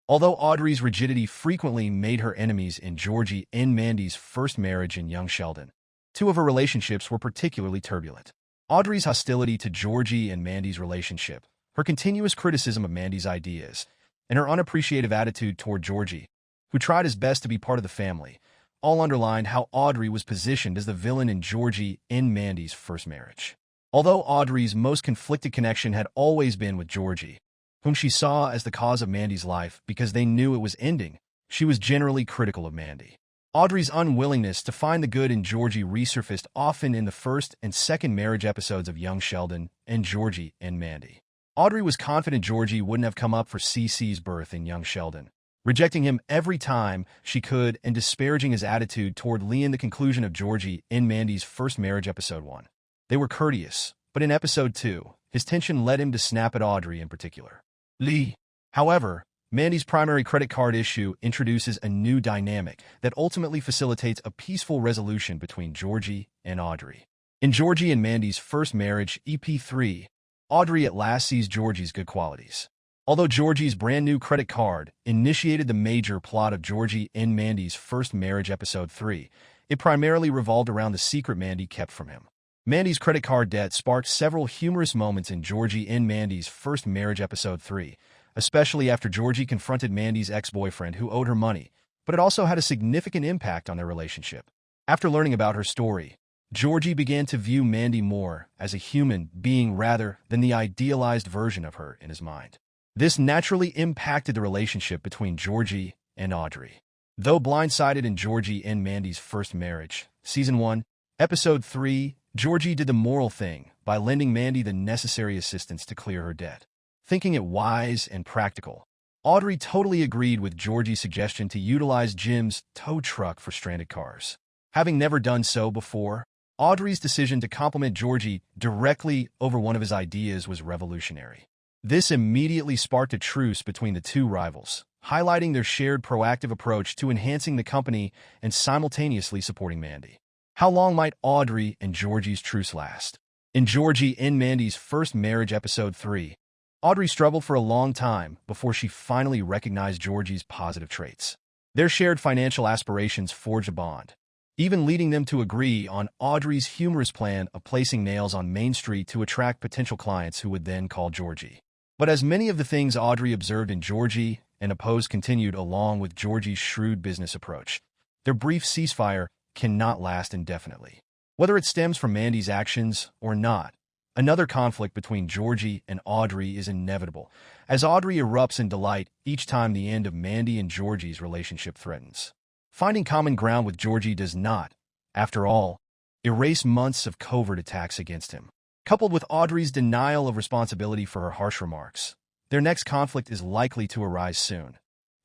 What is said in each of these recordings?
Although Audrey's rigidity frequently made her enemies in Georgie and Mandy's first marriage and young Sheldon, two of her relationships were particularly turbulent. Audrey's hostility to Georgie and Mandy's relationship, her continuous criticism of Mandy's ideas, and her unappreciative attitude toward Georgie, who tried his best to be part of the family, all underlined how Audrey was positioned as the villain in Georgie and Mandy's first marriage. Although Audrey's most conflicted connection had always been with Georgie, whom she saw as the cause of Mandy's life because they knew it was ending, she was generally critical of Mandy. Audrey's unwillingness to find the good in Georgie resurfaced often in the first and second marriage episodes of young Sheldon and Georgie and Mandy. Audrey was confident Georgie wouldn't have come up for CC's birth in young Sheldon, rejecting him every time she could and disparaging his attitude toward Lee in the conclusion of Georgie and Mandy's first marriage episode 1. They were courteous, but in episode 2, his tension led him to snap at Audrey in particular. Lee. However, Mandy's primary credit card issue introduces a new dynamic that ultimately facilitates a peaceful resolution between Georgie and Audrey. In Georgie and Mandy's first marriage, EP3, Audrey at last sees Georgie's good qualities. Although Georgie's brand new credit card initiated the major plot of Georgie and Mandy's first marriage episode 3, it primarily revolved around the secret Mandy kept from him. Mandy's credit card debt sparked several humorous moments in Georgie and Mandy's first marriage episode 3, especially after Georgie confronted Mandy's ex-boyfriend who owed her money, but it also had a significant impact on their relationship. After learning about her story, Georgie began to view Mandy more as a human being rather than the idealized version of her in his mind. This naturally impacted the relationship between Georgie and Audrey. Though blindsided in Georgie and Mandy's first marriage, Season 1, Episode 3, Georgie did the moral thing by lending Mandy the necessary assistance to clear her debt. Thinking it wise and practical, Audrey totally agreed with Georgie's suggestion to utilize Jim's tow truck for stranded cars. Having never done so before, Audrey's decision to compliment Georgie directly over one of his ideas was revolutionary. This immediately sparked a truce between the two rivals, highlighting their shared proactive approach to enhancing the company and simultaneously supporting Mandy. How long might Audrey and Georgie's truce last? In Georgie and Mandy's first marriage episode 3, Audrey struggled for a long time before she finally recognized Georgie's positive traits. Their shared financial aspirations forged a bond, even leading them to agree on Audrey's humorous plan of placing nails on Main Street to attract potential clients who would then call Georgie. But as many of the things Audrey observed in Georgie and opposed continued along with Georgie's shrewd business approach, their brief ceasefire cannot last indefinitely. Whether it stems from Mandy's actions or not, another conflict between Georgie and Audrey is inevitable, as Audrey erupts in delight each time the end of Mandy and Georgie's relationship threatens. Finding common ground with Georgie does not, after all, erase months of covert attacks against him. Coupled with Audrey's denial of responsibility for her harsh remarks, their next conflict is likely to arise soon,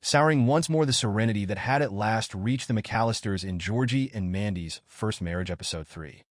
souring once more the serenity that had at last reached the McAllisters in Georgie and Mandy's first marriage episode 3.